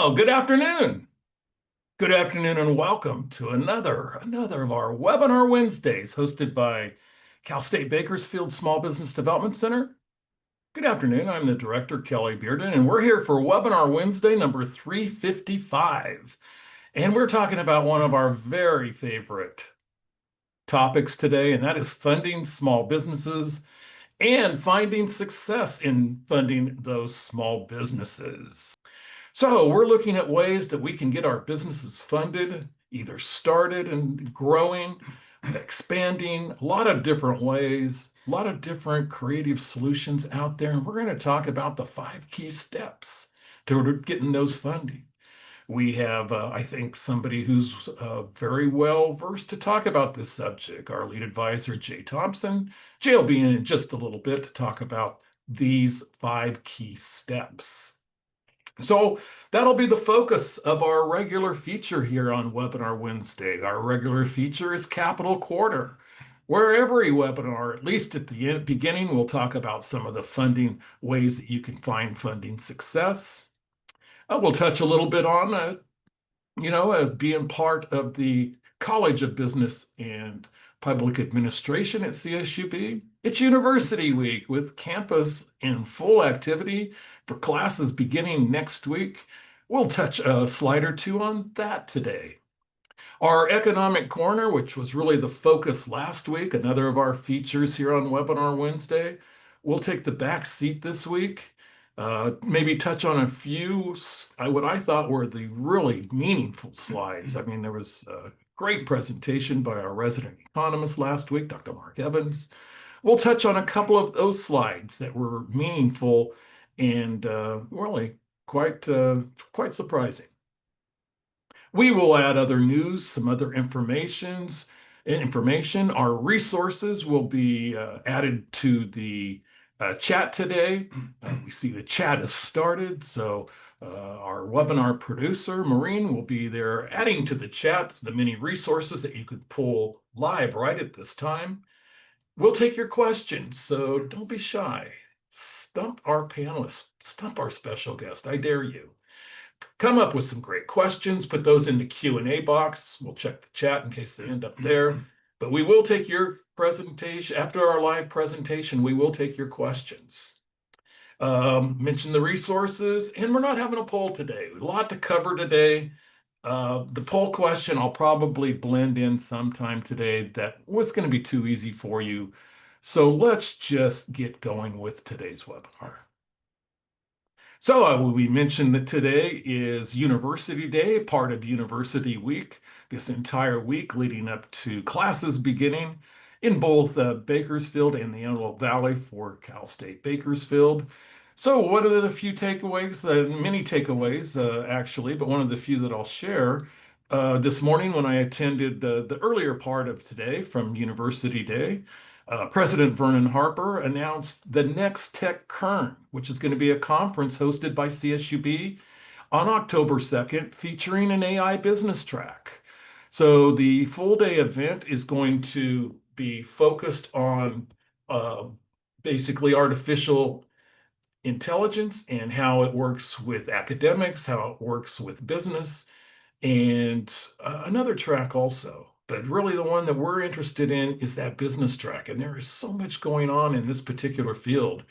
Well, good afternoon. Good afternoon and welcome to another of our Webinar Wednesdays hosted by Cal State Bakersfield Small Business Development Center. Good afternoon. I'm the director, Kelly Bearden, and we're here for Webinar Wednesday number 355. And we're talking about one of our very favorite topics today, and that is funding small businesses and finding success in funding those small businesses. So we're looking at ways that we can get our businesses funded, either started and growing, expanding, a lot of different ways, a lot of different creative solutions out there. And we're going to talk about the 5 key steps to getting those funding. We have, I think, somebody who's very well versed to talk about this subject, our lead advisor, Jay Thompson. Jay will be in just a little bit to talk about these 5 key steps. So that'll be the focus of our regular feature here on Webinar Wednesday. Our regular feature is Capital Quarter, where every webinar, at least at the beginning, we'll talk about some of the funding ways that you can find funding success. We'll touch a little bit on, being part of the College of Business and Public Administration at CSUB. It's University Week with campus in full activity for classes beginning next week. We'll touch a slide or two on that today. Our Economic Corner, which was really the focus last week, another of our features here on Webinar Wednesday, we'll take the back seat this week. Maybe touch on a few, what I thought were the really meaningful slides. I mean, there was a great presentation by our resident economist last week, Dr. Mark Evans. We'll touch on a couple of those slides that were meaningful and really quite surprising. We will add other news, some other information. Our resources will be added to the chat today. We see the chat has started, so our webinar producer, Maureen, will be there adding to the chat the many resources that you could pull live right at this time. We'll take your questions, so don't be shy. Stump our panelists, stump our special guest. I dare you. Come up with some great questions, put those in the Q&A box. We'll check the chat in case they end up there. But we will take your presentation. After our live presentation, we will take your questions. Mention the resources, and we're not having a poll today. A lot to cover today. The poll question I'll probably blend in sometime today. That was going to be too easy for you. So let's just get going with today's webinar. So we mentioned that today is University Day, part of University Week, this entire week leading up to classes beginning in both Bakersfield and the Antelope Valley for Cal State Bakersfield. So what are the few takeaways, many takeaways actually, but one of the few that I'll share this morning when I attended the earlier part of today from University Day. President Vernon Harper announced the Next Tech Kern, which is going to be a conference hosted by CSUB on October 2nd, featuring an AI business track. So the full day event is going to be focused on basically artificial intelligence and how it works with academics, how it works with business, and another track also. But really the one that we're interested in is that business track. And there is so much going on in this particular field.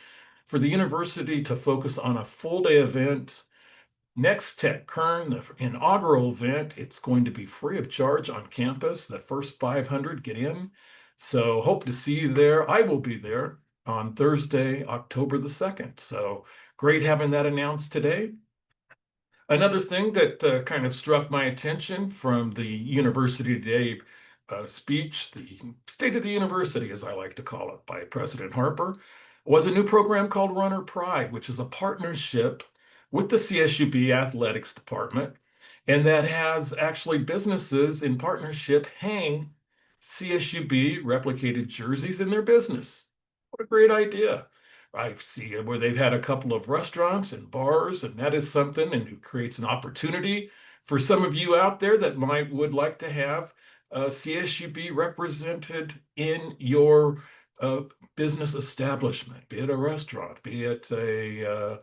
For the university to focus on a full day event, Next Tech Kern, the inaugural event, it's going to be free of charge on campus. The first 500 get in. So hope to see you there. I will be there on Thursday, October the 2nd. So great having that announced today. Another thing that kind of struck my attention from the University Day speech, the State of the University, as I like to call it, by President Harper, was a new program called Runner Pride, which is a partnership with the CSUB Athletics Department, and that has actually businesses in partnership hang CSUB replicated jerseys in their business. What a great idea. I see where they've had a couple of restaurants and bars, and that is something, and it creates an opportunity for some of you out there that would like to have CSUB represented in your business establishment, be it a restaurant, be it a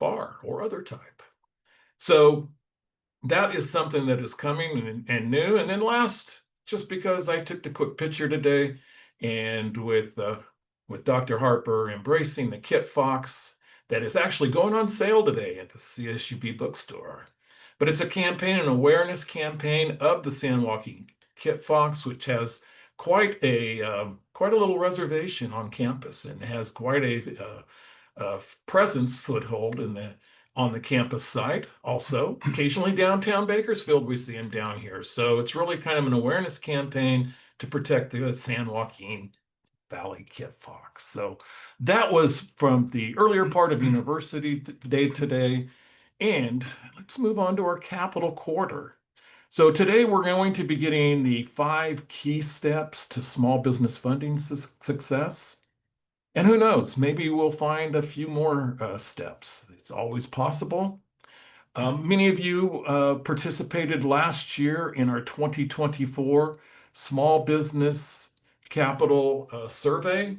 bar or other type. So that is something that is coming and new. And then last, just because I took the quick picture today, and with Dr. Harper embracing the Kit Fox that is actually going on sale today at the CSUB bookstore. But it's a campaign, an awareness campaign of the San Joaquin Kit Fox, which has quite a little reservation on campus and has quite a presence foothold on the campus site. Also, occasionally downtown Bakersfield, we see them down here. So it's really kind of an awareness campaign to protect the San Joaquin Valley Kit Fox. So that was from the earlier part of University Day today. And let's move on to our Capital Quarter. So today we're going to be getting the 5 key steps to small business funding success. And who knows, maybe we'll find a few more steps. It's always possible. Many of you participated last year in our 2024 Small Business Capital Survey.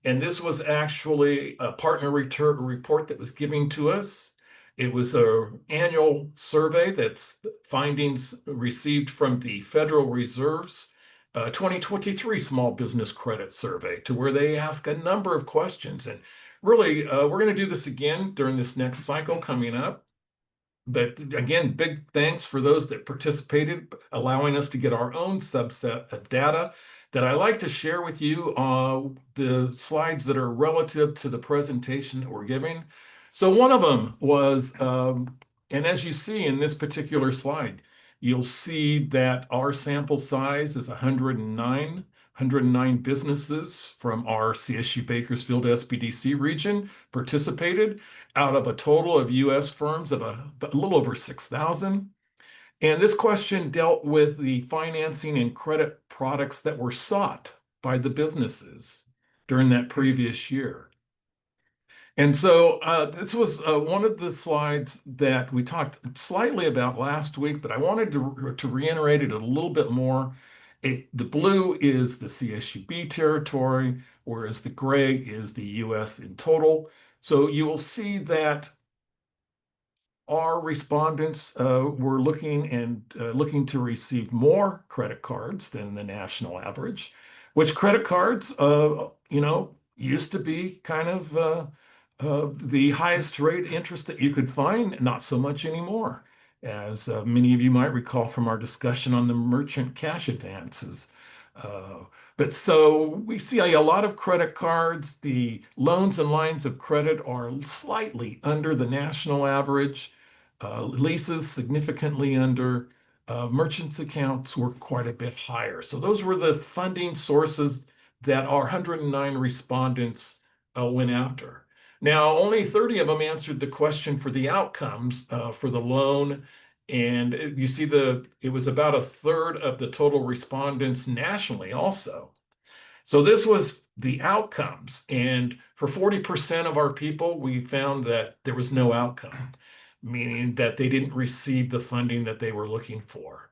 And this was actually a partner report that was given to us. It was an annual survey that's findings received from the Federal Reserve's 2023 Small Business Credit Survey, to where they ask a number of questions. And really, we're going to do this again during this next cycle coming up. But again, big thanks for those that participated, allowing us to get our own subset of data that I like to share with you, the slides that are relative to the presentation that we're giving. So one of them was, and as you see in this particular slide, you'll see that our sample size is 109 businesses from our CSU Bakersfield SBDC region participated out of a total of U.S. firms of a little over 6,000. And this question dealt with the financing and credit products that were sought by the businesses during that previous year. And so this was one of the slides that we talked slightly about last week, but I wanted to reiterate it a little bit more. The blue is the CSUB territory, whereas the gray is the U.S. in total. So you will see that our respondents were looking to receive more credit cards than the national average, which credit cards, used to be kind of the highest rate interest that you could find, not so much anymore, as many of you might recall from our discussion on the merchant cash advances. But so we see a lot of credit cards. The loans and lines of credit are slightly under the national average. Leases significantly under. Merchants accounts were quite a bit higher. So those were the funding sources that our 109 respondents went after. Now, only 30 of them answered the question for the outcomes for the loan. And you see it was about a third of the total respondents nationally also. So this was the outcomes. And for 40% of our people, we found that there was no outcome, meaning that they didn't receive the funding that they were looking for.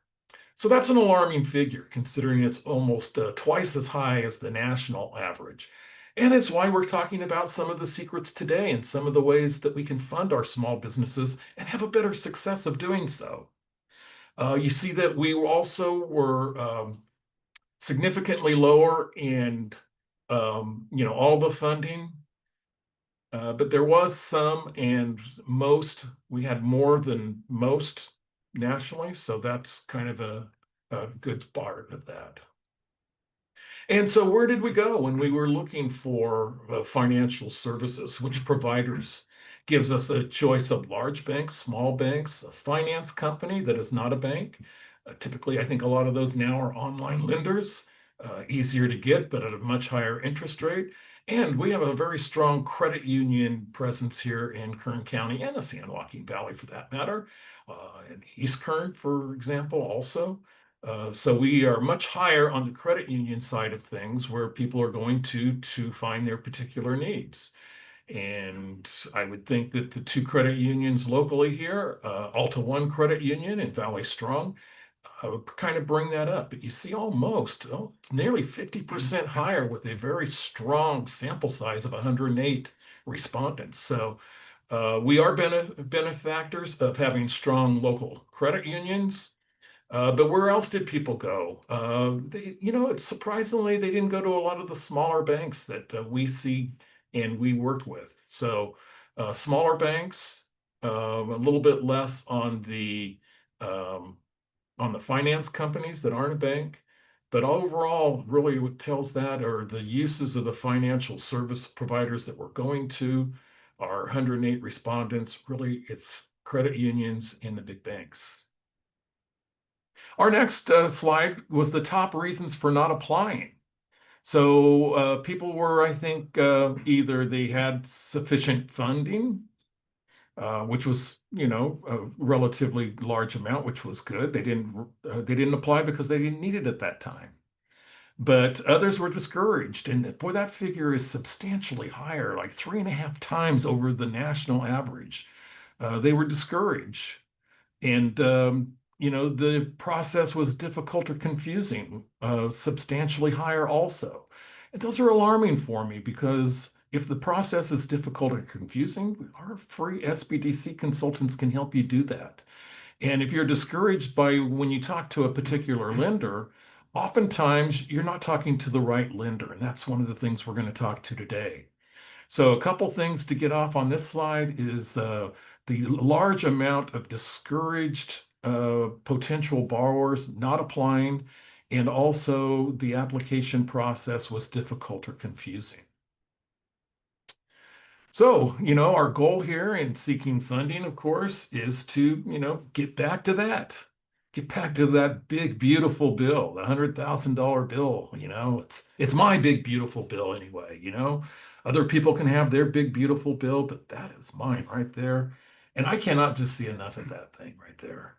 So that's an alarming figure, considering it's almost twice as high as the national average. And it's why we're talking about some of the secrets today and some of the ways that we can fund our small businesses and have a better success of doing so. You see that we also were significantly lower in, all the funding, but there was some, and we had more than most nationally. So that's kind of a good part of that. And so where did we go when we were looking for financial services? Which providers? Gives us a choice of large banks, small banks, a finance company that is not a bank. Typically, I think a lot of those now are online lenders, easier to get, but at a much higher interest rate. And we have a very strong credit union presence here in Kern County and the San Joaquin Valley, for that matter, in East Kern, for example, also. So we are much higher on the credit union side of things, where people are going to find their particular needs. And I would think that the 2 credit unions locally here, Alta One Credit Union and Valley Strong, kind of bring that up. But you see it's nearly 50% higher with a very strong sample size of 108 respondents. So We are benefactors of having strong local credit unions. But where else did people go? It's surprisingly, they didn't go to a lot of the smaller banks that we see and we work with. So smaller banks, a little bit less um, on the finance companies that aren't a bank. But overall, really what tells that are the uses of the financial service providers that we're going to, our 108 respondents. Really, it's credit unions and the big banks. Our next slide was the top reasons for not applying. So people were, I think, either they had sufficient funding, which was, a relatively large amount, which was good. They didn't apply because they didn't need it at that time. But others were discouraged, and boy, that figure is substantially higher, like 3.5 times over the national average. They were discouraged. And, the process was difficult or confusing, substantially higher also. And those are alarming for me because if the process is difficult or confusing, our free SBDC consultants can help you do that. And if you're discouraged by when you talk to a particular lender, oftentimes you're not talking to the right lender. And that's one of the things we're going to talk to today. So a couple things to get off on this slide is the large amount of discouraged potential borrowers not applying, and also the application process was difficult or confusing. So, our goal here in seeking funding, of course, is to, get back to that. Get back to that big, beautiful bill, the $100,000 bill. It's my big, beautiful bill anyway. Other people can have their big, beautiful bill, but that is mine right there. And I cannot just see enough of that thing right there.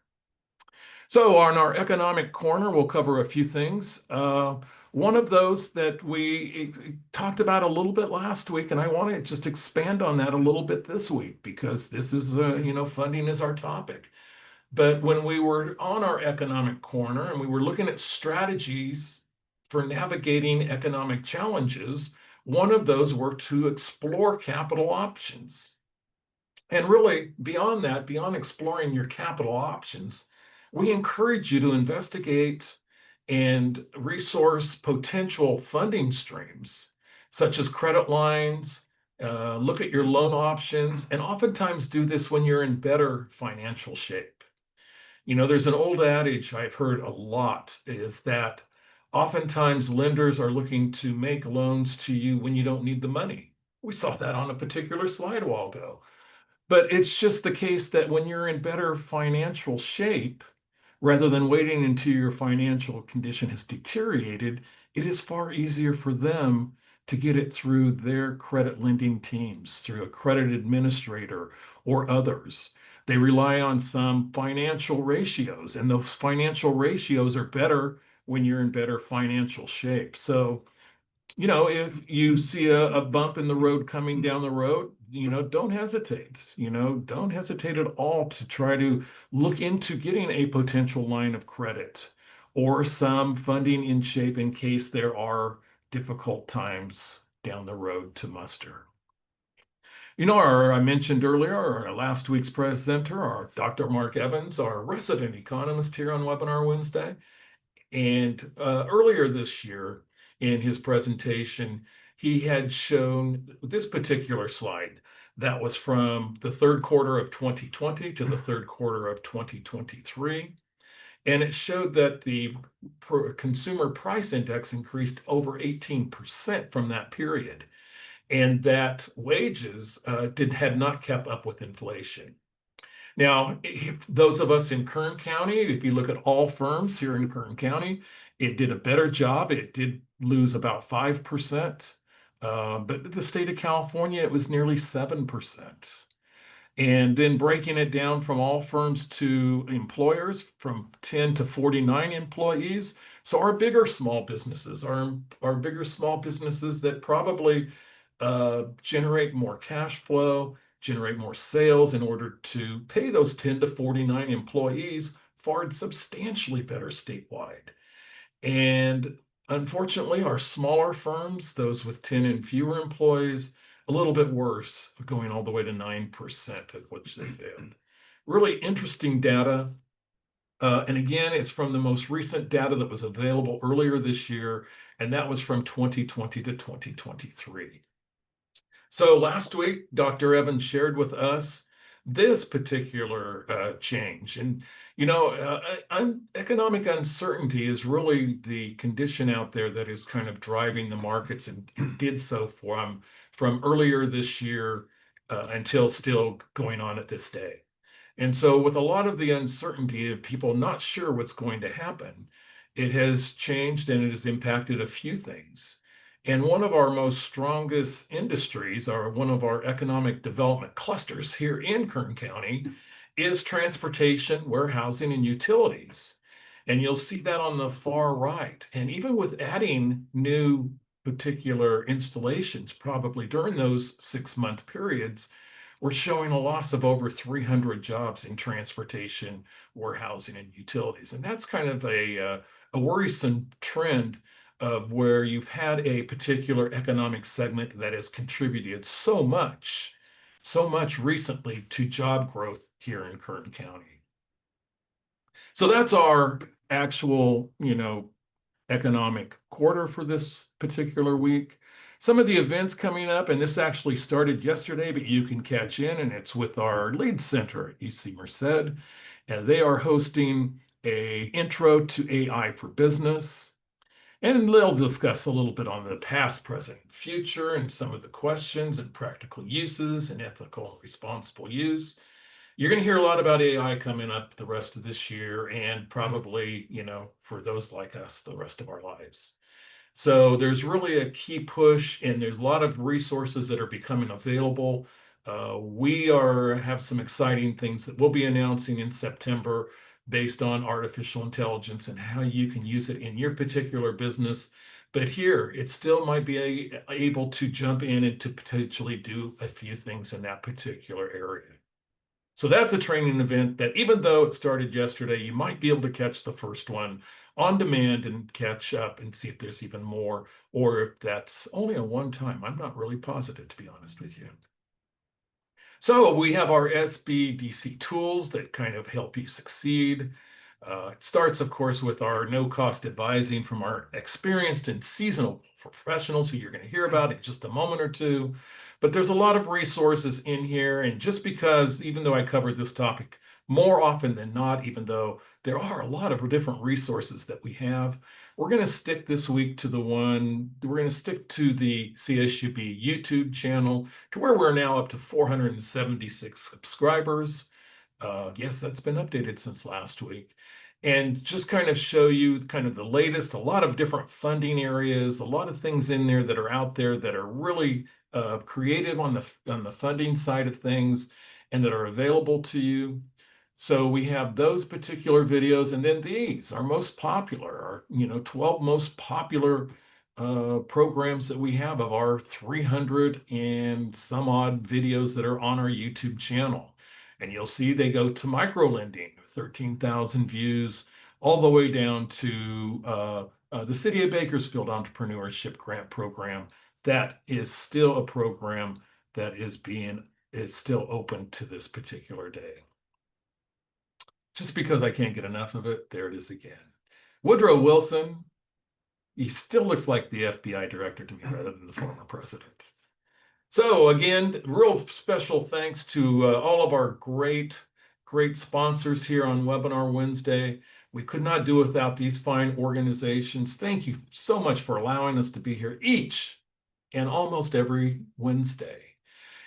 So on our economic corner, we'll cover a few things. One of those that we talked about a little bit last week, and I want to just expand on that a little bit this week because this is, funding is our topic. But when we were on our economic corner and we were looking at strategies for navigating economic challenges, one of those were to explore capital options. And really, beyond that, beyond exploring your capital options, we encourage you to investigate and resource potential funding streams, such as credit lines, look at your loan options, and oftentimes do this when you're in better financial shape. There's an old adage I've heard a lot is that oftentimes lenders are looking to make loans to you when you don't need the money. We saw that on a particular slide a while ago. But it's just the case that when you're in better financial shape, rather than waiting until your financial condition has deteriorated, it is far easier for them to get it through their credit lending teams, through a credit administrator or others. They rely on some financial ratios, and those financial ratios are better when you're in better financial shape. So if you see a bump in the road coming down the road, don't hesitate. Don't hesitate at all to try to look into getting a potential line of credit or some funding in shape in case there are difficult times down the road to muster. I mentioned earlier, our last week's presenter, our Dr. Mark Evans, our resident economist here on Webinar Wednesday. And earlier this year, in his presentation, he had shown this particular slide that was from the third quarter of 2020 to the third quarter of 2023. And it showed that the consumer price index increased over 18% from that period, and that wages had not kept up with inflation. Now, those of us in Kern County, if you look at all firms here in Kern County, it did a better job. It did lose about 5%. But the state of California, it was nearly 7%. And then breaking it down from all firms to employers, from 10 to 49 employees. So our bigger small businesses, our bigger small businesses that probably generate more cash flow, generate more sales in order to pay those 10 to 49 employees, fared substantially better statewide. And unfortunately, our smaller firms, those with 10 and fewer employees, a little bit worse, going all the way to 9% of which they found. Really interesting data. And again, it's from the most recent data that was available earlier this year, and that was from 2020 to 2023. So last week, Dr. Evans shared with us this particular change. And, economic uncertainty is really the condition out there that is kind of driving the markets and did so from earlier this year until still going on at this day. And so, with a lot of the uncertainty of people not sure what's going to happen, it has changed and it has impacted a few things. And one of our most strongest industries, or one of our economic development clusters here in Kern County, is transportation, warehousing, and utilities. And you'll see that on the far right. And even with adding new particular installations, probably during those 6-month periods, we're showing a loss of over 300 jobs in transportation, warehousing, and utilities. And that's kind of a worrisome trend of where you've had a particular economic segment that has contributed so much recently to job growth here in Kern County. So that's our actual, economic quarter for this particular week. Some of the events coming up, and this actually started yesterday, but you can catch in, and it's with our lead center at UC Merced. And they are hosting a intro to AI for business. And they'll discuss a little bit on the past, present, and future, and some of the questions and practical uses and ethical and responsible use. You're going to hear a lot about AI coming up the rest of this year and probably, for those like us, the rest of our lives. So there's really a key push, and there's a lot of resources that are becoming available. We have some exciting things that we'll be announcing in September based on artificial intelligence and how you can use it in your particular business. But here, it still might be able to jump in and to potentially do a few things in that particular area. So that's a training event that, even though it started yesterday, you might be able to catch the first one on demand and catch up and see if there's even more, or if that's only a one time. I'm not really positive, to be honest with you. So we have our SBDC tools that kind of help you succeed. It starts, of course, with our no-cost advising from our experienced and seasonal professionals who you're going to hear about in just a moment or two. But there's a lot of resources in here. And just because, even though I cover this topic more often than not, even though there are a lot of different resources that we have, we're going to stick this week to we're going to stick to the CSUB YouTube channel, to where we're now up to 476 subscribers. Yes, that's been updated since last week. And just kind of show you kind of the latest, a lot of different funding areas, a lot of things in there that are out there that are really creative on the funding side of things and that are available to you. So we have those particular videos, and then these are most popular, our 12 most popular programs that we have of our 300 and some odd videos that are on our YouTube channel. And you'll see they go to micro lending, 13,000 views, all the way down to the City of Bakersfield Entrepreneurship Grant Program. That is still a program that is still open to this particular day. Just because I can't get enough of it, there it is again. Woodrow Wilson, he still looks like the FBI director to me rather than the former president. So again, real special thanks to all of our great sponsors here on Webinar Wednesday. We could not do without these fine organizations. Thank you so much for allowing us to be here each and almost every Wednesday.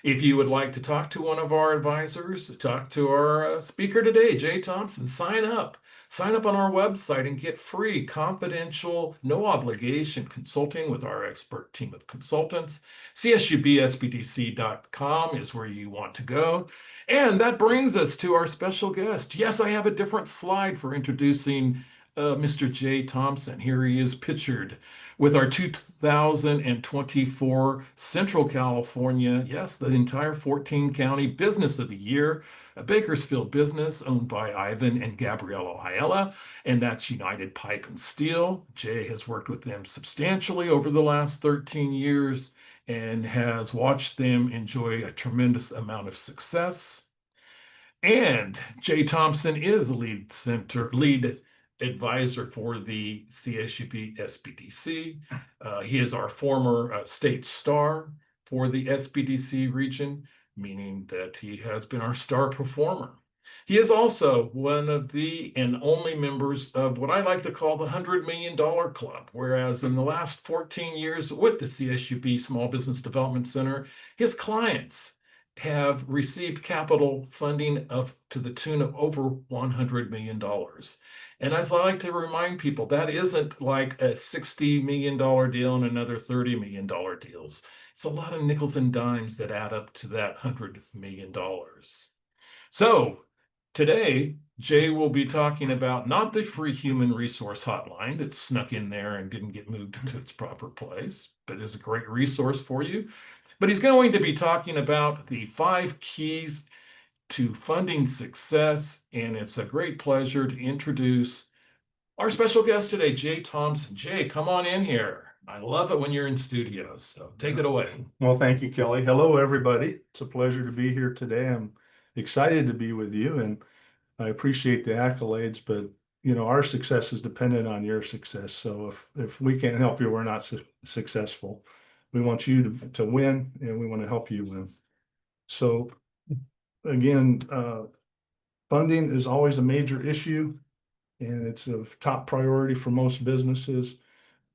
If you would like to talk to one of our advisors, talk to our speaker today, Jay Thompson, sign up. Sign up on our website and get free, confidential, no obligation consulting with our expert team of consultants. CSUBSBDC.com is where you want to go. And that brings us to our special guest. Yes, I have a different slide for introducing Mr. Jay Thompson. Here he is pictured with our 2024 Central California, yes, the entire 14 county Business of the Year, a Bakersfield business owned by Ivan and Gabriella Ayala, and that's United Pipe and Steel. Jay has worked with them substantially over the last 13 years and has watched them enjoy a tremendous amount of success. And Jay Thompson is lead advisor for the CSUB SBDC. He is our former state star for the SBDC region, meaning that he has been our star performer. He is also one of the and only members of what I like to call the $100 million Club, whereas in the last 14 years with the CSUB Small Business Development Center, his clients have received capital funding of to the tune of over $100 million. And as I like to remind people, that isn't like a $60 million deal and another $30 million deals. It's a lot of nickels and dimes that add up to that $100 million. So today, Jay will be talking about not the free human resource hotline that snuck in there and didn't get moved to its proper place, but is a great resource for you. But he's going to be talking about the 5 keys to funding success. And it's a great pleasure to introduce our special guest today, Jay Thompson. Jay, come on in here. I love it when you're in studios. So take it away. Well, thank you, Kelly. Hello, everybody. It's a pleasure to be here today. I'm excited to be with you, and I appreciate the accolades, but our success is dependent on your success. So if we can't help you, we're not successful. We want you to win, and we want to help you win. So again, funding is always a major issue, and it's a top priority for most businesses.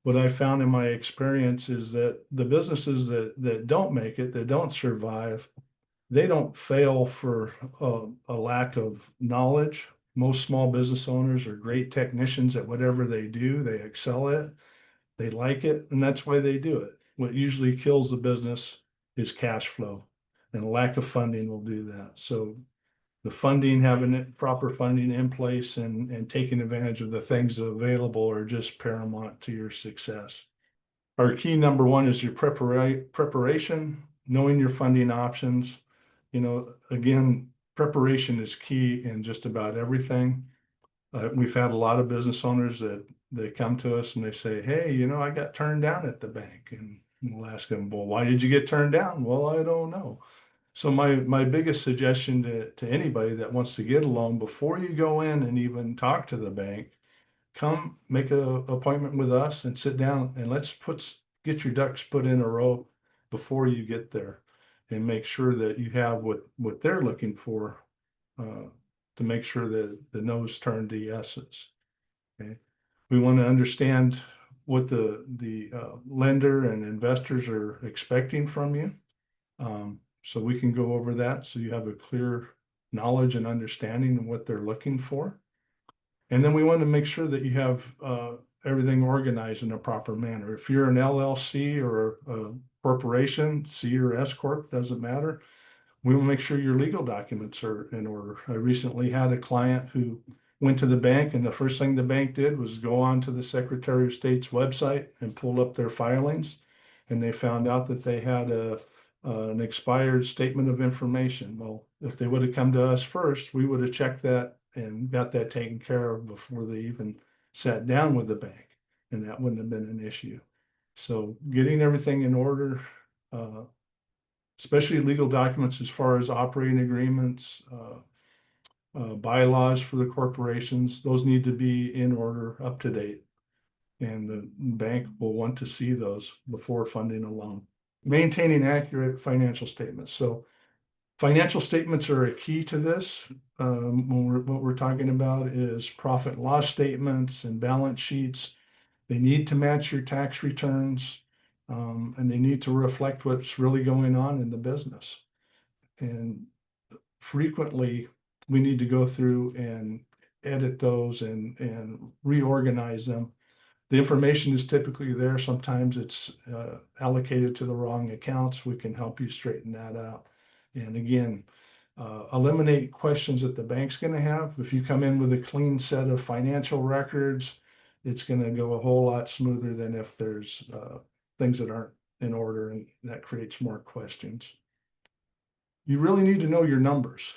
What I found in my experience is that the businesses that don't make it, that don't survive, they don't fail for a lack of knowledge. Most small business owners are great technicians at whatever they do. They excel at it. They like it, and that's why they do it. What usually kills the business is cash flow, and a lack of funding will do that. So the funding, having it proper funding in place and taking advantage of the things available are just paramount to your success. Our key number one is your preparation, knowing your funding options. Again, preparation is key in just about everything. We've had a lot of business owners that they come to us and they say, hey, I got turned down at the bank. And we'll ask them, well, why did you get turned down? Well, I don't know. So my biggest suggestion to anybody that wants to get a loan, before you go in and even talk to the bank, come make an appointment with us and sit down and let's get your ducks put in a row before you get there, and make sure that you have what they're looking for to make sure that the no's turn to yeses. Okay, we want to understand what the lender and investors are expecting from you. So we can go over that so you have a clear knowledge and understanding of what they're looking for. And then we want to make sure that you have everything organized in a proper manner. If you're an LLC or a corporation, C or S Corp, doesn't matter. We will make sure your legal documents are in order. I recently had a client who went to the bank, and the first thing the bank did was go on to the Secretary of State's website and pull up their filings. And they found out that they had an expired statement of information. Well, if they would have come to us first, we would have checked that and got that taken care of before they even sat down with the bank, and that wouldn't have been an issue. So getting everything in order, especially legal documents as far as operating agreements, bylaws for the corporations, those need to be in order, up to date. And the bank will want to see those before funding a loan. Maintaining accurate financial statements. So financial statements are a key to this. What we're talking about is profit and loss statements and balance sheets. They need to match your tax returns, and they need to reflect what's really going on in the business. And frequently, we need to go through and edit those and reorganize them. The information is typically there. Sometimes it's allocated to the wrong accounts. We can help you straighten that out. And again, eliminate questions that the bank's going to have. If you come in with a clean set of financial records, it's going to go a whole lot smoother than if there's things that aren't in order, and that creates more questions. You really need to know your numbers.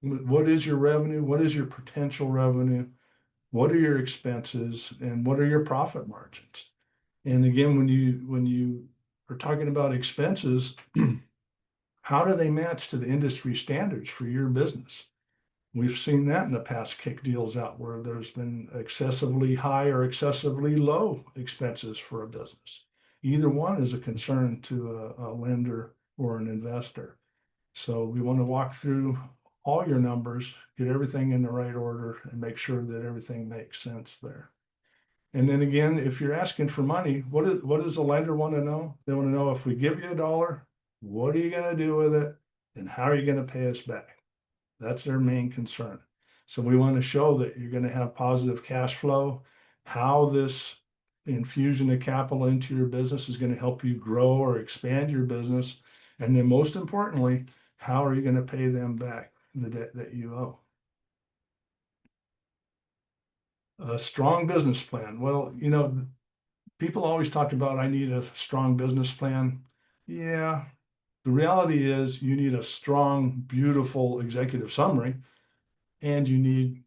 What is your revenue? What is your potential revenue? What are your expenses? And what are your profit margins? And again, when you are talking about expenses, how do they match to the industry standards for your business? We've seen that in the past, kick deals out where there's been excessively high or excessively low expenses for a business. Either one is a concern to a lender or an investor. So we want to walk through all your numbers, get everything in the right order, and make sure that everything makes sense there. And then again, if you're asking for money, what does the lender want to know? They want to know, if we give you $1, what are you going to do with it? And how are you going to pay us back? That's their main concern. So we want to show that you're going to have positive cash flow, how this infusion of capital into your business is going to help you grow or expand your business. And then most importantly, how are you going to pay them back the debt that you owe? A strong business plan. Well, people always talk about, I need a strong business plan. Yeah, the reality is you need a strong, beautiful executive summary, and you need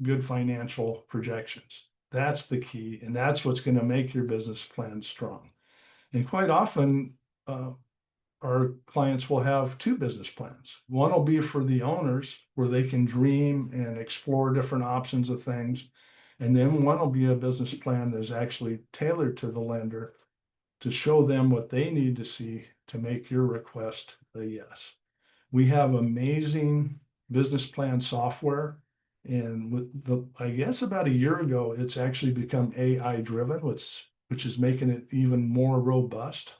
good financial projections. That's the key, and that's what's going to make your business plan strong. And quite often, our clients will have two business plans. One will be for the owners, where they can dream and explore different options of things. And then one will be a business plan that is actually tailored to the lender to show them what they need to see to make your request a yes. We have amazing business plan software. And I guess about a year ago, it's actually become AI driven, which is making it even more robust.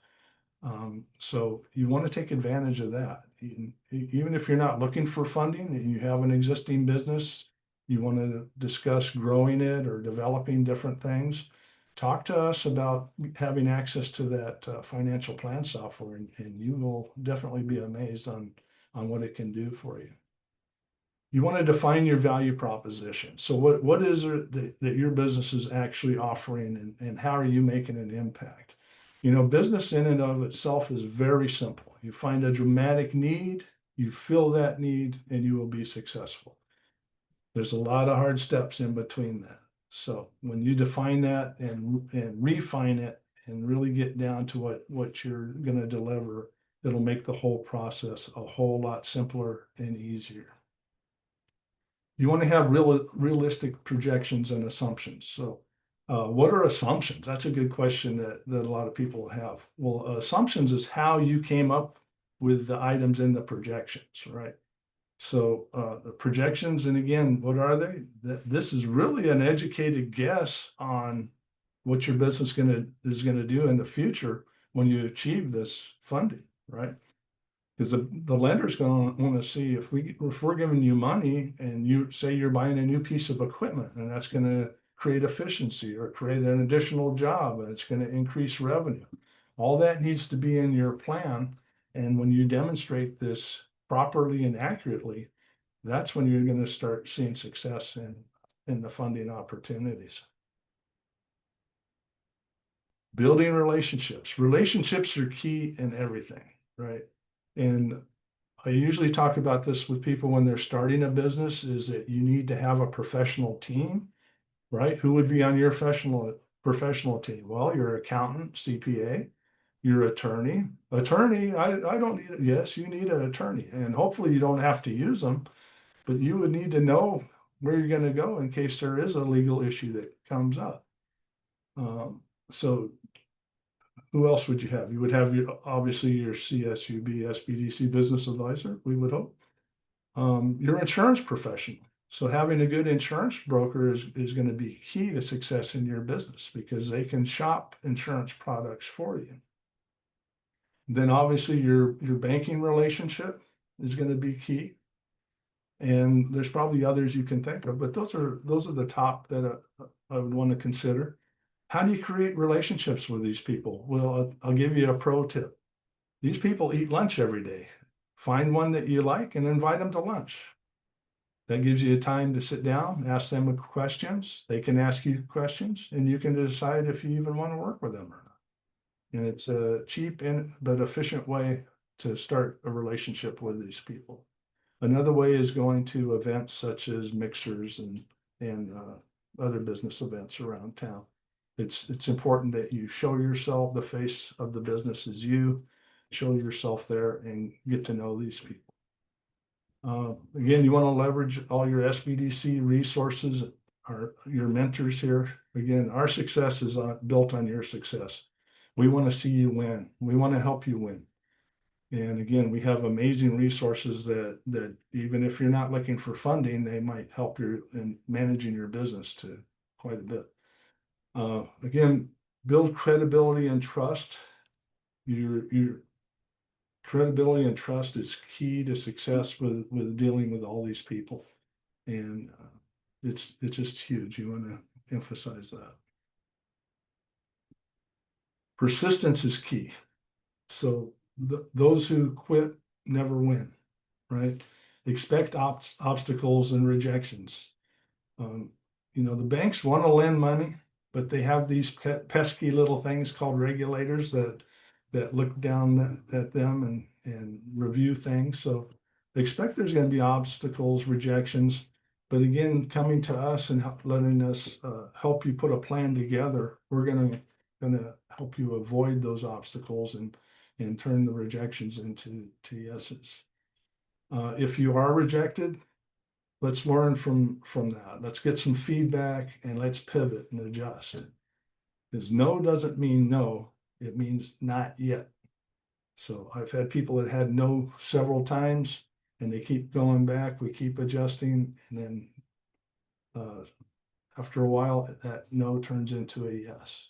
So you want to take advantage of that. Even if you're not looking for funding and you have an existing business, you want to discuss growing it or developing different things, talk to us about having access to that financial plan software, and you will definitely be amazed on what it can do for you. You want to define your value proposition. So what is it that your business is actually offering, and how are you making an impact? Business in and of itself is very simple. You find a dramatic need, you fill that need, and you will be successful. There's a lot of hard steps in between that. So when you define that and refine it and really get down to what you're going to deliver, it'll make the whole process a whole lot simpler and easier. You want to have realistic projections and assumptions. So what are assumptions? That's a good question that a lot of people have. Well, assumptions is how you came up with the items in the projections, right? So the projections, and again, what are they? This is really an educated guess on what your business is going to do in the future when you achieve this funding, right? Because the lender's going to want to see if we're giving you money and you say you're buying a new piece of equipment, and that's going to create efficiency or create an additional job, and it's going to increase revenue. All that needs to be in your plan. And when you demonstrate this properly and accurately, that's when you're going to start seeing success in the funding opportunities. Building relationships. Relationships are key in everything, right? And I usually talk about this with people when they're starting a business, is that you need to have a professional team, right? Who would be on your professional team? Well, your accountant, CPA, your attorney. I don't need it. Yes, you need an attorney, and hopefully you don't have to use them, but you would need to know where you're going to go in case there is a legal issue that comes up. So who else would you have? You would have obviously your CSUB, SBDC business advisor, we would hope. Your insurance professional. So having a good insurance broker is going to be key to success in your business, because they can shop insurance products for you. Then obviously your banking relationship is going to be key. And there's probably others you can think of, but those are the top that I would want to consider. How do you create relationships with these people? Well, I'll give you a pro tip. These people eat lunch every day. find one that you like and invite them to lunch. That gives you time to sit down, ask them questions. They can ask you questions, and you can decide if you even want to work with them or not. And it's a cheap but efficient way to start a relationship with these people. Another way is going to events such as mixers and other business events around town. It's important that you show yourself, the face of the business is you, show yourself there and get to know these people. Again, you want to leverage all your SBDC resources, your mentors here. Again, our success is built on your success. We want to see you win. We want to help you win. And again, we have amazing resources that even if you're not looking for funding, they might help you in managing your business to quite a bit. Again, build credibility and trust. Your credibility and trust is key to success with dealing with all these people. And it's just huge. You want to emphasize that. Persistence is key. So those who quit never win, right? Expect obstacles and rejections. The banks want to lend money, but they have these pesky little things called regulators that look down at them and review things. So expect there's going to be obstacles, rejections. But again, coming to us and letting us help you put a plan together, we're going to help you avoid those obstacles and turn the rejections into yeses. If you are rejected, let's learn from that. Let's get some feedback and let's pivot and adjust. Because no doesn't mean no, it means not yet. So I've had people that had no several times and they keep going back, we keep adjusting, and then after a while, that no turns into a yes.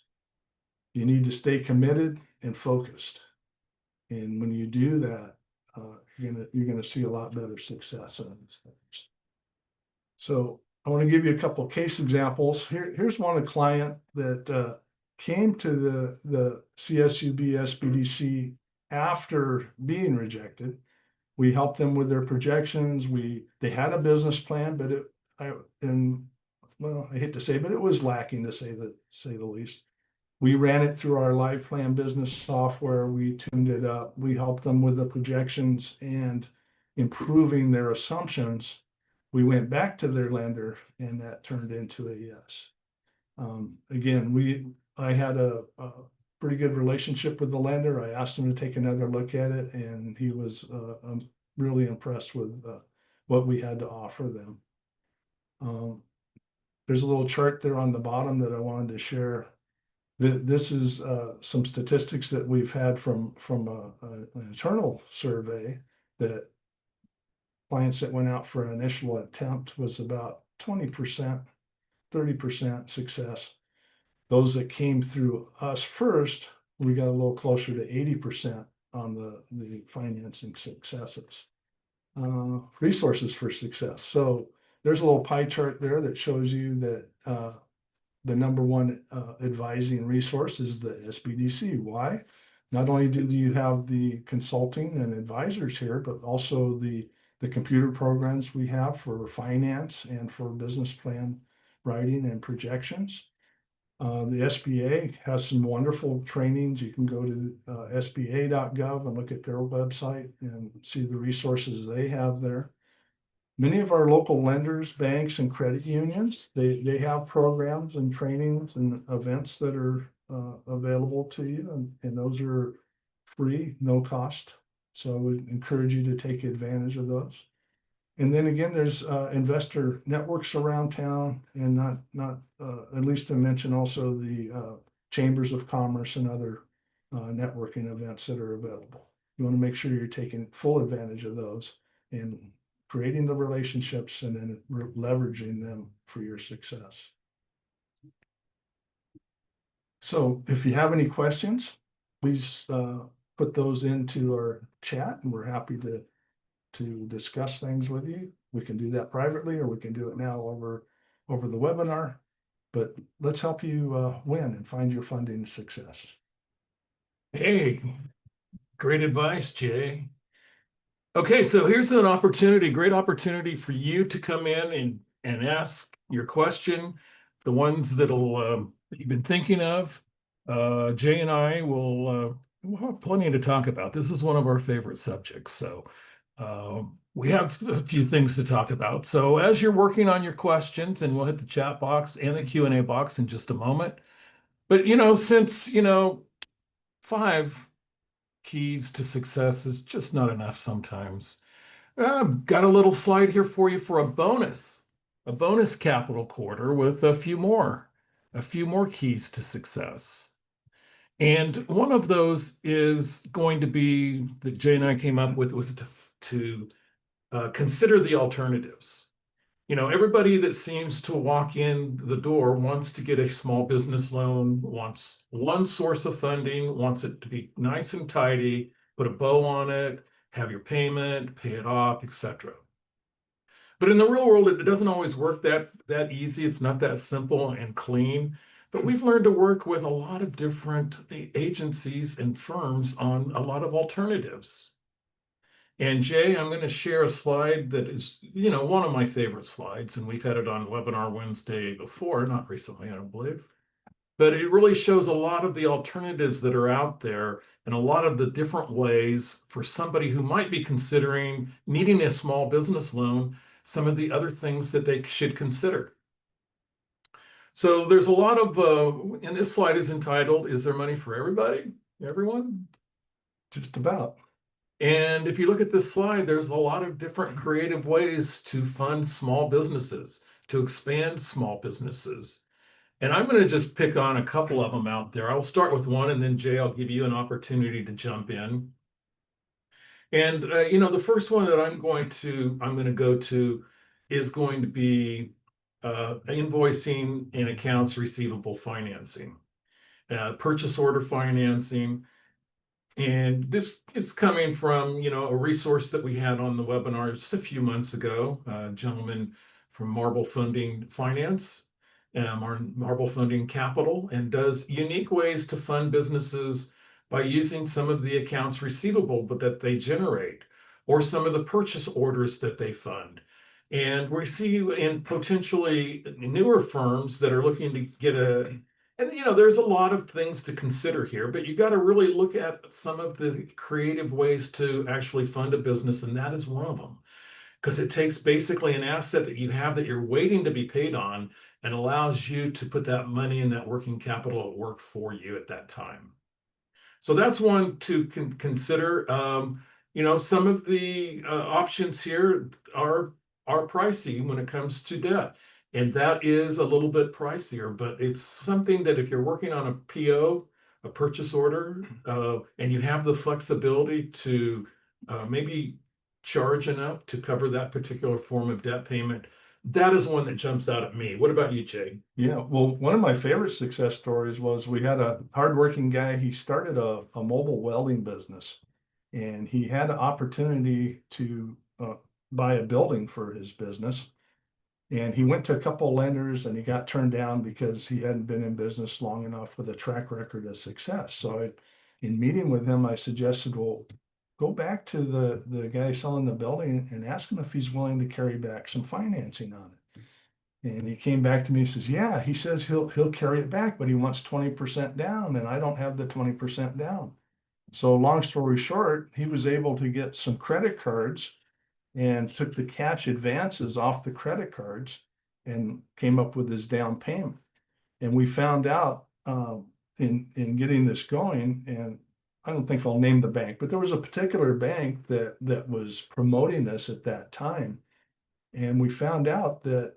You need to stay committed and focused. And when you do that, you're gonna see a lot better success on these things. So I want to give you a couple of case examples. Here's one, a client that came to the CSUB SBDC after being rejected. We helped them with their projections. They had a business plan, but I hate to say, but it was lacking, to say the least. We ran it through our live plan business software. We tuned it up. We helped them with the projections and improving their assumptions. We went back to their lender and that turned into a yes. Again, I had a pretty good relationship with the lender. I asked him to take another look at it and he was really impressed with what we had to offer them. There's a little chart there on the bottom that I wanted to share. This is some statistics that we've had from an internal survey that clients that went out for an initial attempt was about 20%, 30% success. Those that came through us first, we got a little closer to 80% on the financing successes. Resources for success. So there's a little pie chart there that shows you that the number one advising resource is the SBDC. Why? Not only do you have the consulting and advisors here, but also the computer programs we have for finance and for business plan writing and projections. The SBA has some wonderful trainings. You can go to sba.gov and look at their website and see the resources they have there. Many of our local lenders, banks, and credit unions, they have programs and trainings and events that are available to you, and those are free, no cost. So I would encourage you to take advantage of those. And then again, there's investor networks around town, and not at least to mention also the chambers of commerce and other networking events that are available. You want to make sure you're taking full advantage of those and creating the relationships and then leveraging them for your success. So if you have any questions, please put those into our chat and we're happy to discuss things with you. We can do that privately or we can do it now over the webinar, but let's help you win and find your funding success. Hey, great advice, Jay. Okay, so here's an opportunity, great opportunity for you to come in and ask your question, the ones that you've been thinking of. Jay and I we'll have plenty to talk about. This is one of our favorite subjects, so we have a few things to talk about. So as you're working on your questions, and we'll hit the chat box and the Q&A box in just a moment. But since five keys to success is just not enough sometimes. I've got a little slide here for you for a bonus capital quarter with a few more keys to success. And one of those is going to be that Jay and I came up with was to consider the alternatives. Everybody that seems to walk in the door wants to get a small business loan, wants one source of funding, wants it to be nice and tidy, put a bow on it, have your payment, pay it off, etc. But in the real world, it doesn't always work that easy. It's not that simple and clean. But we've learned to work with a lot of different agencies and firms on a lot of alternatives. And Jay, I'm going to share a slide that is, one of my favorite slides, and we've had it on Webinar Wednesday before, not recently, I don't believe. But it really shows a lot of the alternatives that are out there and a lot of the different ways for somebody who might be considering needing a small business loan, some of the other things that they should consider. So there's a lot of, and this slide is entitled, Is There Money for Everybody? Everyone? Just about. And if you look at this slide, there's a lot of different creative ways to fund small businesses, to expand small businesses. And I'm going to just pick on a couple of them out there. I'll start with one, and then Jay, I'll give you an opportunity to jump in. And the first one that I'm going to go to is going to be invoicing and accounts receivable financing, purchase order financing. And this is coming from, a resource that we had on the webinar just a few months ago, a gentleman from Marble Funding Finance, Marble Funding Capital, and does unique ways to fund businesses by using some of the accounts receivable but that they generate, or some of the purchase orders that they fund. And we see in potentially newer firms that are looking to and there's a lot of things to consider here, but you got to really look at some of the creative ways to actually fund a business, and that is one of them. Because it takes basically an asset that you have that you're waiting to be paid on and allows you to put that money in that working capital at work for you at that time. So that's one to consider. Some of the options here are pricey when it comes to debt. And that is a little bit pricier, but it's something that if you're working on a PO, a purchase order, and you have the flexibility to maybe charge enough to cover that particular form of debt payment, that is one that jumps out at me. What about you, Jay? Yeah, well, one of my favorite success stories was we had a hardworking guy. He started a mobile welding business, and he had an opportunity to buy a building for his business. And he went to a couple of lenders and he got turned down because he hadn't been in business long enough with a track record of success. So in meeting with him, I suggested, well, go back to the guy selling the building and ask him if he's willing to carry back some financing on it. And he came back to me and says, yeah, he says he'll carry it back, but he wants 20% down, and I don't have the 20% down. So long story short, he was able to get some credit cards and took the cash advances off the credit cards and came up with his down payment. And we found out in getting this going, and I don't think I'll name the bank, but there was a particular bank that was promoting this at that time. And we found out that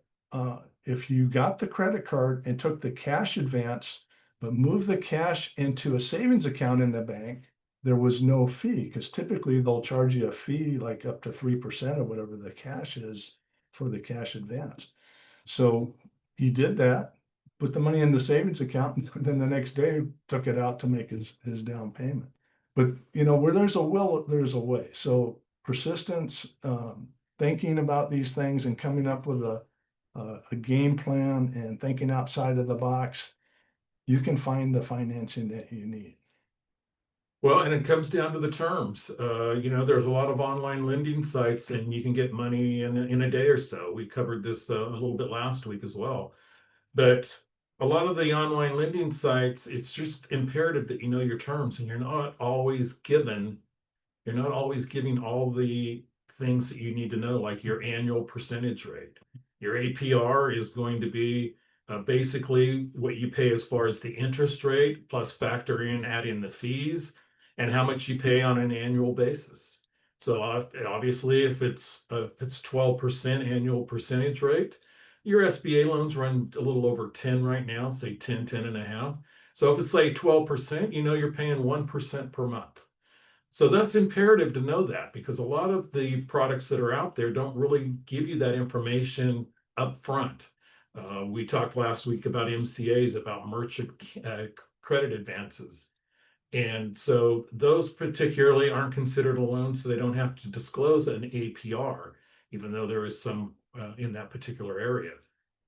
if you got the credit card and took the cash advance, but moved the cash into a savings account in the bank, there was no fee, because typically they'll charge you a fee like up to 3% of whatever the cash is for the cash advance. So he did that, put the money in the savings account, and then the next day took it out to make his down payment. But where there's a will, there's a way. So persistence, thinking about these things and coming up with a game plan and thinking outside of the box, you can find the financing that you need. Well, and it comes down to the terms. There's a lot of online lending sites, and you can get money in a day or so. We covered this a little bit last week as well. But a lot of the online lending sites, it's just imperative that you know your terms, and you're not always giving all the things that you need to know, like your annual percentage rate. Your APR is going to be basically what you pay as far as the interest rate, plus factor in, add in the fees, and how much you pay on an annual basis. So obviously, if it's 12% annual percentage rate, your SBA loans run a little over 10 right now, say 10, 10 and a half. So if it's say 12%, you're paying 1% per month. So that's imperative to know that, because a lot of the products that are out there don't really give you that information up front. We talked last week about MCAs, about merchant credit advances. And so those particularly aren't considered a loan, so they don't have to disclose an APR, even though there is some in that particular area.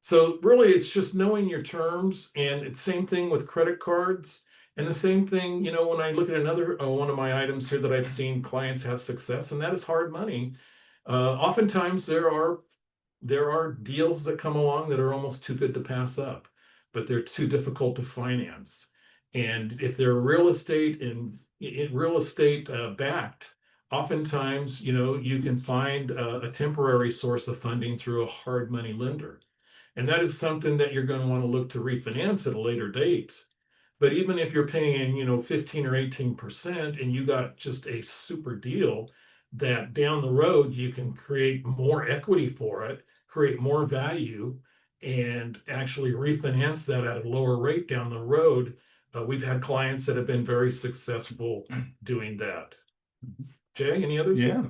So really, it's just knowing your terms, and it's same thing with credit cards. And the same thing, when I look at another one of my items here that I've seen clients have success, and that is hard money. Oftentimes there are deals that come along that are almost too good to pass up, but they're too difficult to finance. And if they're real estate backed, oftentimes, you can find a temporary source of funding through a hard money lender. And that is something that you're going to want to look to refinance at a later date. But even if you're paying, 15 or 18% and you got just a super deal, that down the road you can create more equity for it, create more value, and actually refinance that at a lower rate down the road. We've had clients that have been very successful doing that. Jay, any others? Yeah.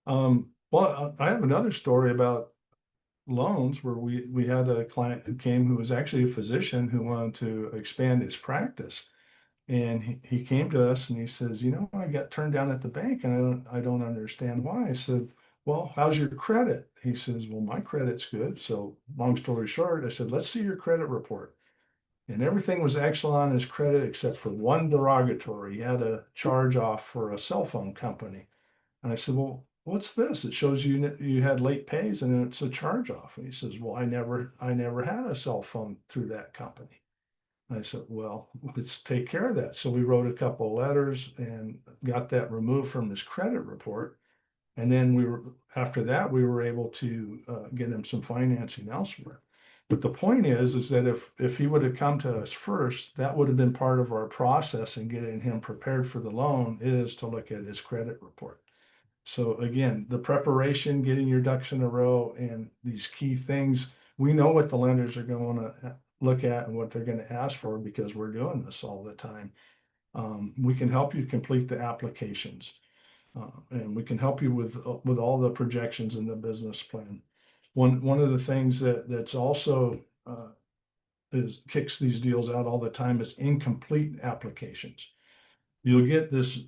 Well, I have another story about loans where we had a client who came who was actually a physician who wanted to expand his practice. And he came to us and he says, I got turned down at the bank and I don't understand why. I said, well, how's your credit? He says, well, my credit's good. So long story short, I said, let's see your credit report. And everything was excellent on his credit except for one derogatory. He had a charge off for a cell phone company. And I said, well, what's this? It shows you had late pays and it's a charge off. And he says, well, I never had a cell phone through that company. I said, well, let's take care of that. So we wrote a couple of letters and got that removed from his credit report. And then after that, we were able to get him some financing elsewhere. But the point is that if he would have come to us first, that would have been part of our process in getting him prepared for the loan, is to look at his credit report. So again, the preparation, getting your ducks in a row, and these key things, we know what the lenders are going to want to look at and what they're going to ask for because we're doing this all the time. We can help you complete the applications, and we can help you with all the projections in the business plan. One of the things that's also kicks these deals out all the time is incomplete applications. You'll get this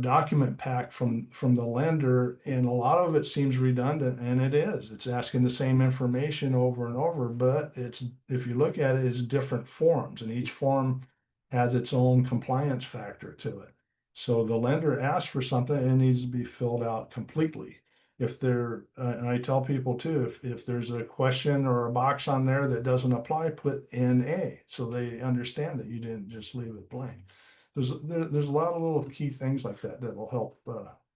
document pack from the lender, and a lot of it seems redundant, and it is. It's asking the same information over and over, but if you look at it, it's different forms, and each form has its own compliance factor to it. So the lender asks for something, and it needs to be filled out completely. And I tell people too, if there's a question or a box on there that doesn't apply, put NA, so they understand that you didn't just leave it blank. There's a lot of little key things like that will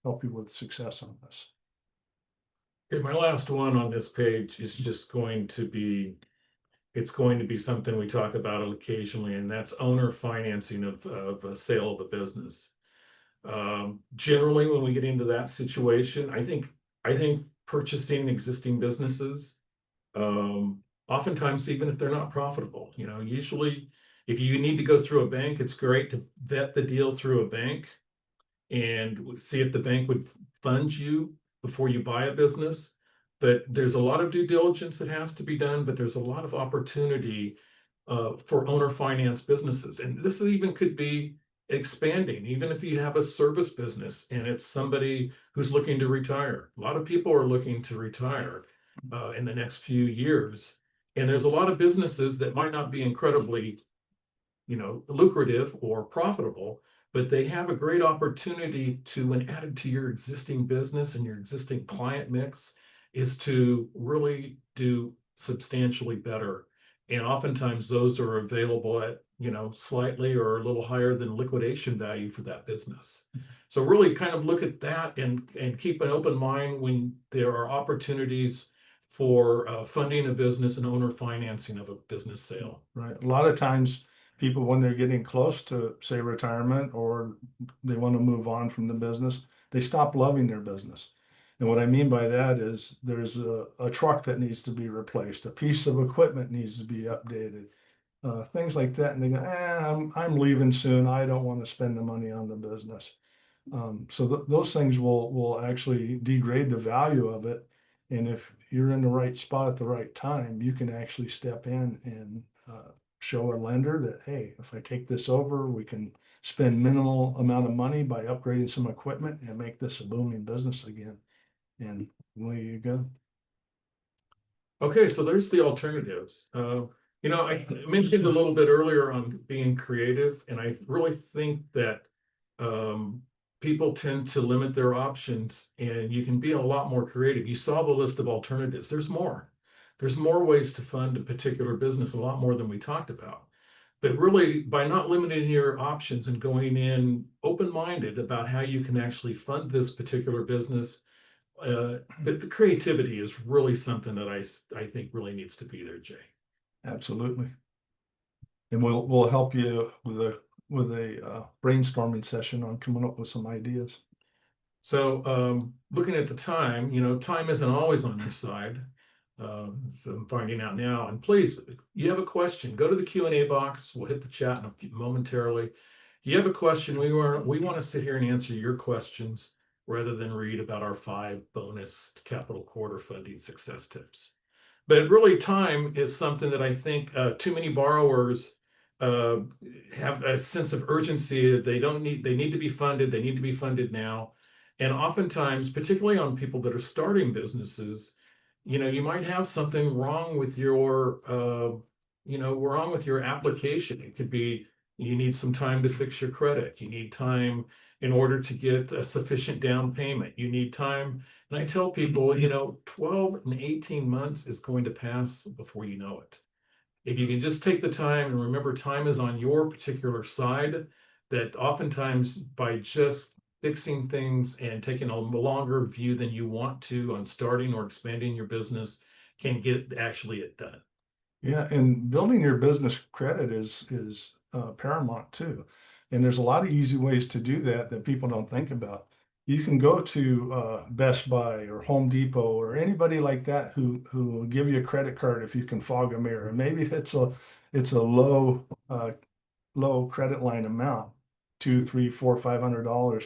help you with success on this. Okay, my last one on this page is just it's going to be something we talk about occasionally, and that's owner financing of a sale of a business. Generally, when we get into that situation, I think purchasing existing businesses, oftentimes, even if they're not profitable, usually if you need to go through a bank, it's great to vet the deal through a bank and see if the bank would fund you before you buy a business. But there's a lot of due diligence that has to be done, but there's a lot of opportunity for owner finance businesses. And this even could be expanding, even if you have a service business and it's somebody who's looking to retire. A lot of people are looking to retire in the next few years. And there's a lot of businesses that might not be incredibly lucrative or profitable, but they have a great opportunity to, when added to your existing business and your existing client mix, is to really do substantially better. And oftentimes those are available at, slightly or a little higher than liquidation value for that business. So really kind of look at that and keep an open mind when there are opportunities for funding a business and owner financing of a business sale. Right. A lot of times people, when they're getting close to, say, retirement, or they want to move on from the business, they stop loving their business. And what I mean by that is there's a truck that needs to be replaced, a piece of equipment needs to be updated, things like that. And they go, I'm leaving soon. I don't want to spend the money on the business. So those things will actually degrade the value of it. And if you're in the right spot at the right time, you can actually step in and show a lender that, hey, if I take this over, we can spend minimal amount of money by upgrading some equipment and make this a booming business again. And there you go. Okay, so there's the alternatives. I mentioned a little bit earlier on being creative, and I really think that people tend to limit their options, and you can be a lot more creative. You saw the list of alternatives. There's more. There's more ways to fund a particular business, a lot more than we talked about. But really, by not limiting your options and going in open-minded about how you can actually fund this particular business, but the creativity is really something that I think really needs to be there, Jay. Absolutely. And we'll help you with a brainstorming session on coming up with some ideas. So looking at the time, time isn't always on your side. So I'm finding out now. And please, you have a question, go to the Q&A box. We'll hit the chat in a few, momentarily. You have a question, we want to sit here and answer your questions rather than read about our 5 bonus capital quarter funding success tips. But really, time is something that I think too many borrowers have a sense of urgency that they need to be funded. They need to be funded now. And oftentimes, particularly on people that are starting businesses, you might have something wrong with your application. It could be you need some time to fix your credit. You need time in order to get a sufficient down payment. You need time. And I tell people, 12 and 18 months is going to pass before you know it. If you can just take the time and remember time is on your particular side, that oftentimes by just fixing things and taking a longer view than you want to on starting or expanding your business can get actually it done. Yeah, and building your business credit is paramount too. And there's a lot of easy ways to do that people don't think about. You can go to Best Buy or Home Depot or anybody like that who will give you a credit card if you can fog a mirror. And maybe it's a low credit line amount, $200, $300, $400,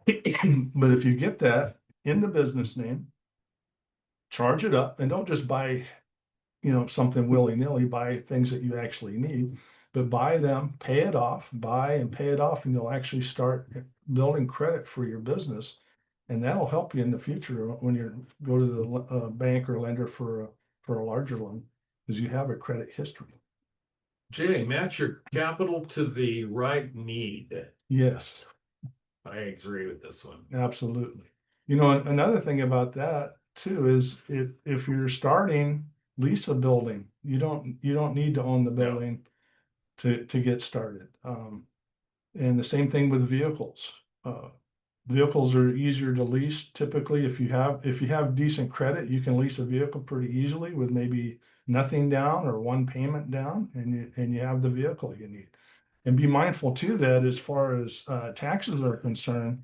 $500. But if you get that in the business name, charge it up, and don't just buy something willy-nilly. Buy things that you actually need, but buy them, pay it off, buy and pay it off, and you'll actually start building credit for your business. And that'll help you in the future when you go to the bank or lender for a larger loan, because you have a credit history. Jay, match your capital to the right need. Yes, I agree with this one. absolutely. Another thing about that too is if you're starting, lease a building. You don't need to own the building to get started. And the same thing with vehicles. Vehicles are easier to lease. Typically, if you have decent credit, you can lease a vehicle pretty easily with maybe nothing down or one payment down, and you have the vehicle you need. And be mindful too that as far as taxes are concerned,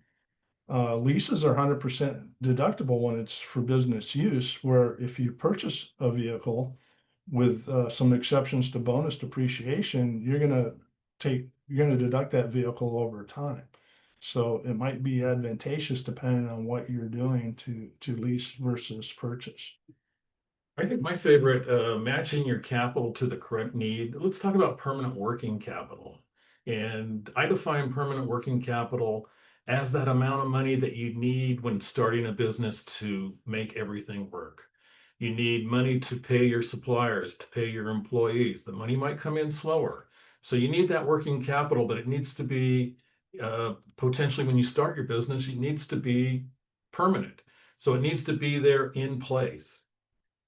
leases are 100% deductible when it's for business use, where if you purchase a vehicle with some exceptions to bonus depreciation, you're going to deduct that vehicle over time. So it might be advantageous depending on what you're doing to lease versus purchase. I think my favorite, matching your capital to the correct need. Let's talk about permanent working capital. And I define permanent working capital as that amount of money that you need when starting a business to make everything work. You need money to pay your suppliers, to pay your employees. The money might come in slower. So you need that working capital, but it needs to be potentially when you start your business, it needs to be permanent. So it needs to be there in place.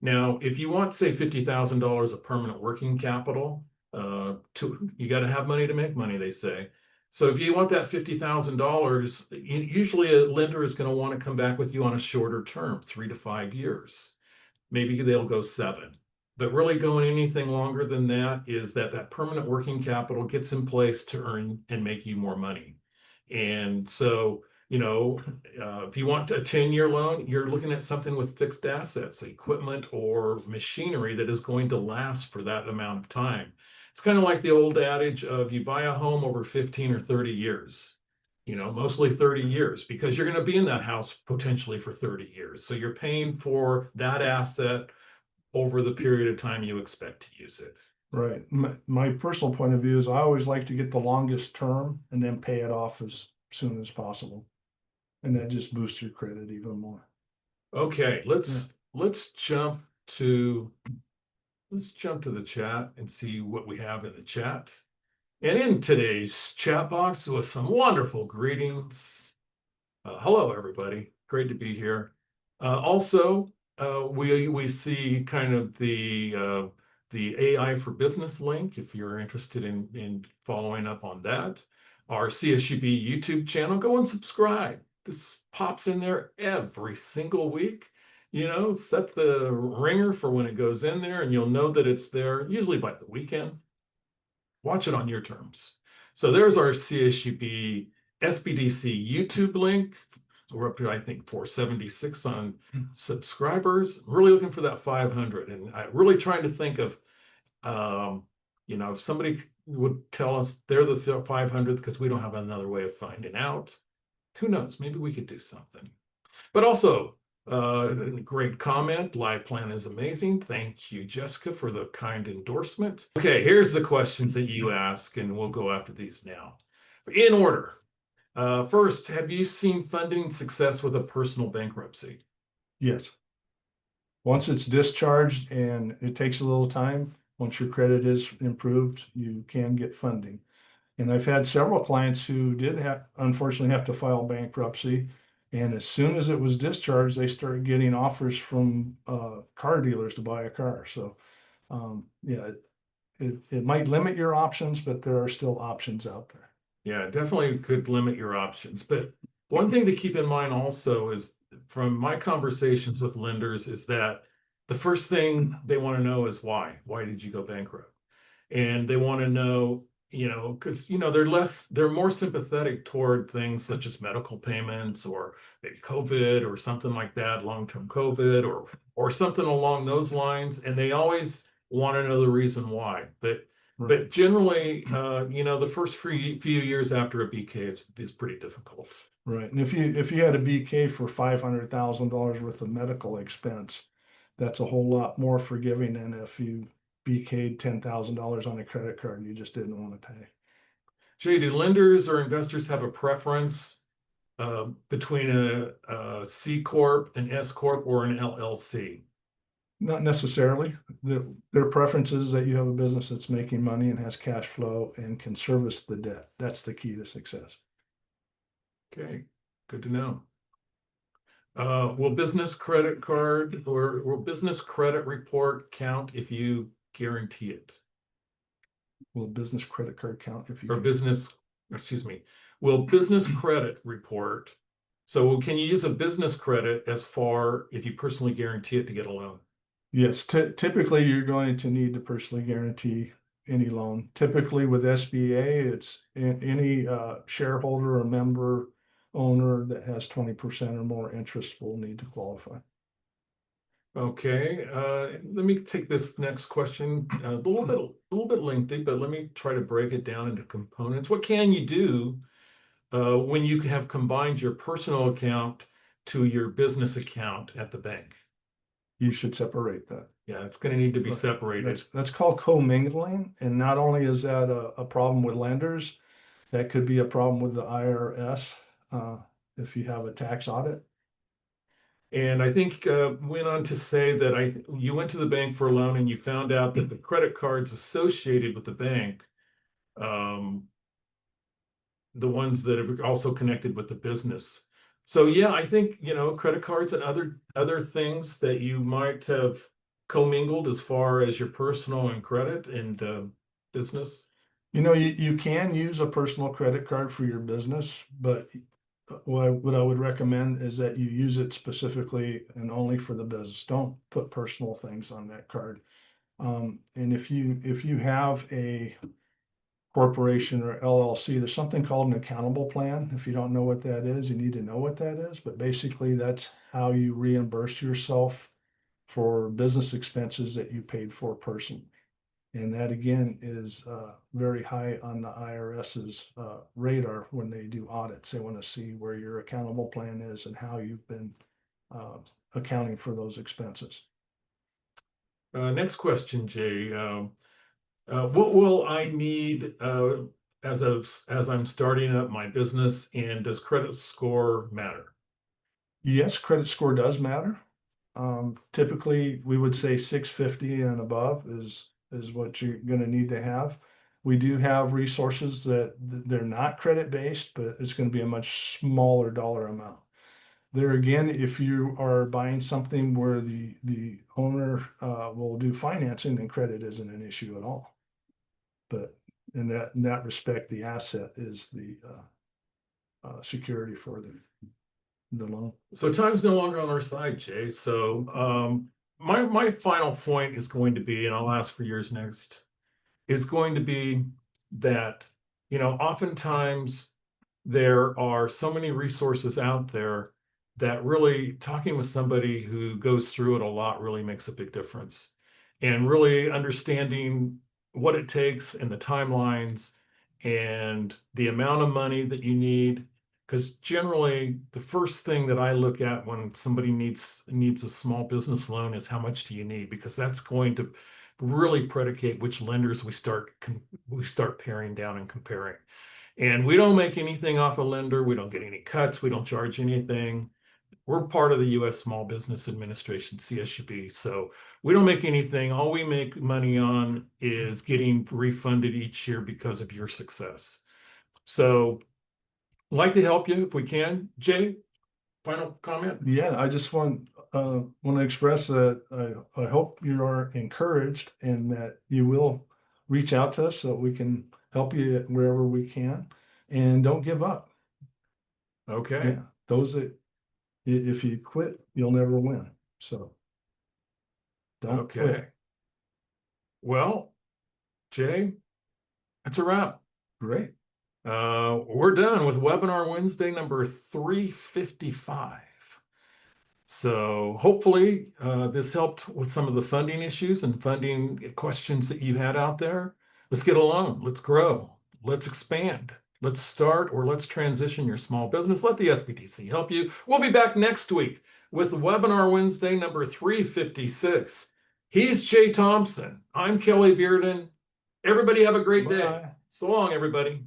Now, if you want, say, $50,000 of permanent working capital, you got to have money to make money, they say. So if you want that $50,000, usually a lender is going to want to come back with you on a shorter term, 3 to 5 years. Maybe they'll go 7. But really going anything longer than that is that permanent working capital gets in place to earn and make you more money. And so, if you want a 10-year loan, you're looking at something with fixed assets, equipment or machinery that is going to last for that amount of time. It's kind of like the old adage of you buy a home over 15 or 30 years, mostly 30 years, because you're going to be in that house potentially for 30 years. So you're paying for that asset over the period of time you expect to use it. Right. My personal point of view is I always like to get the longest term and then pay it off as soon as possible. And that just boosts your credit even more. Okay, let's jump to the chat and see what we have in the chat. And in today's chat box with some wonderful greetings. Hello, everybody. Great to be here. Also, we see kind of the AI for Business link if you're interested in following up on that. Our CSUB YouTube channel, go and subscribe. This pops in there every single week. Set the ringer for when it goes in there, and you'll know that it's there usually by the weekend. Watch it on your terms. So there's our CSUB SBDC YouTube link. So we're up to, I think, 476 on subscribers. Really looking for that 500. And I'm really trying to think of, if somebody would tell us they're the 500 because we don't have another way of finding out. Who knows? Maybe we could do something. But also, great comment. Live plan is amazing. Thank you, Jessica, for the kind endorsement. Okay, here's the questions that you ask, and we'll go after these now. In order. First, have you seen funding success with a personal bankruptcy? Yes. Once it's discharged, and it takes a little time, once your credit is improved, you can get funding. And I've had several clients who did unfortunately have to file bankruptcy. And as soon as it was discharged, they started getting offers from car dealers to buy a car. So yeah, it might limit your options, but there are still options out there. Yeah, definitely could limit your options. But one thing to keep in mind also is from my conversations with lenders is that the first thing they want to know is why. Why did you go bankrupt? And they want to know, because they're more sympathetic toward things such as medical payments or maybe COVID or something like that, long-term COVID or something along those lines. And they always want to know the reason why. But generally, the first few years after a BK is pretty difficult. Right. And if you had a BK for $500,000 worth of medical expense, that's a whole lot more forgiving than if you BK'd $10,000 on a credit card and you just didn't want to pay. Jay, do lenders or investors have a preference between a C Corp, an S Corp, or an LLC? Not necessarily. Their preference is that you have a business that's making money and has cash flow and can service the debt. That's the key to success. Okay, good to know. Will business credit card or will business credit report count if you guarantee it? Will business credit card count if you Or will business credit report? So can you use a business credit as far if you personally guarantee it to get a loan? Yes, typically you're going to need to personally guarantee any loan. Typically with SBA, it's any shareholder or member owner that has 20% or more interest will need to qualify. Okay, let me take this next question. A little bit lengthy, but let me try to break it down into components. What can you do when you have combined your personal account to your business account at the bank? You should separate that. Yeah, it's going to need to be separated. That's called commingling. And not only is that a problem with lenders, that could be a problem with the IRS if you have a tax audit. And I think went on to say that you went to the bank for a loan and you found out that the credit cards associated with the bank the ones that are also connected with the business. So yeah, I think, credit cards and other things that you might have commingled as far as your personal and credit and business. You can use a personal credit card for your business, but what I would recommend is that you use it specifically and only for the business. Don't put personal things on that card. And if you have a corporation or LLC, there's something called an accountable plan. If you don't know what that is, you need to know what that is. But basically, that's how you reimburse yourself for business expenses that you paid for personally. And that again is very high on the IRS's radar when they do audits. They want to see where your accountable plan is and how you've been accounting for those expenses. Next question, Jay. What will I need as I'm starting up my business, and does credit score matter? Yes, credit score does matter. Typically, we would say 650 and above is what you're going to need to have. We do have resources that they're not credit based, but it's going to be a much smaller dollar amount. There again, if you are buying something where the owner will do financing, then credit isn't an issue at all. But in that respect, the asset is the security for the loan. So time's no longer on our side, Jay. So my final point is going to be, and I'll ask for yours next, is going to be that, oftentimes there are so many resources out there that really talking with somebody who goes through it a lot really makes a big difference. And really understanding what it takes and the timelines and the amount of money that you need. Because generally, the first thing that I look at when somebody needs a small business loan is how much do you need? Because that's going to really predicate which lenders we start paring down and comparing. And we don't make anything off a lender. We don't get any cuts. We don't charge anything. We're part of the U.S. Small Business Administration, CSUB. So we don't make anything. All we make money on is getting refunded each year because of your success. So I'd like to help you if we can. Jay, final comment? Yeah, I just want to express that I hope you are encouraged and that you will reach out to us so we can help you wherever we can, and don't give up. Okay. Yeah, if you quit, you'll never win. So don't quit. Well, Jay, that's a wrap. Great. We're done with webinar Wednesday number 355. So hopefully this helped with some of the funding issues and funding questions that you had out there. Let's get a loan. Let's grow. Let's expand. Let's start or let's transition your small business. Let the SBDC help you. We'll be back next week with webinar Wednesday number 356. He's Jay Thompson. I'm Kelly Bearden. Everybody have a great day. Bye. So long, everybody.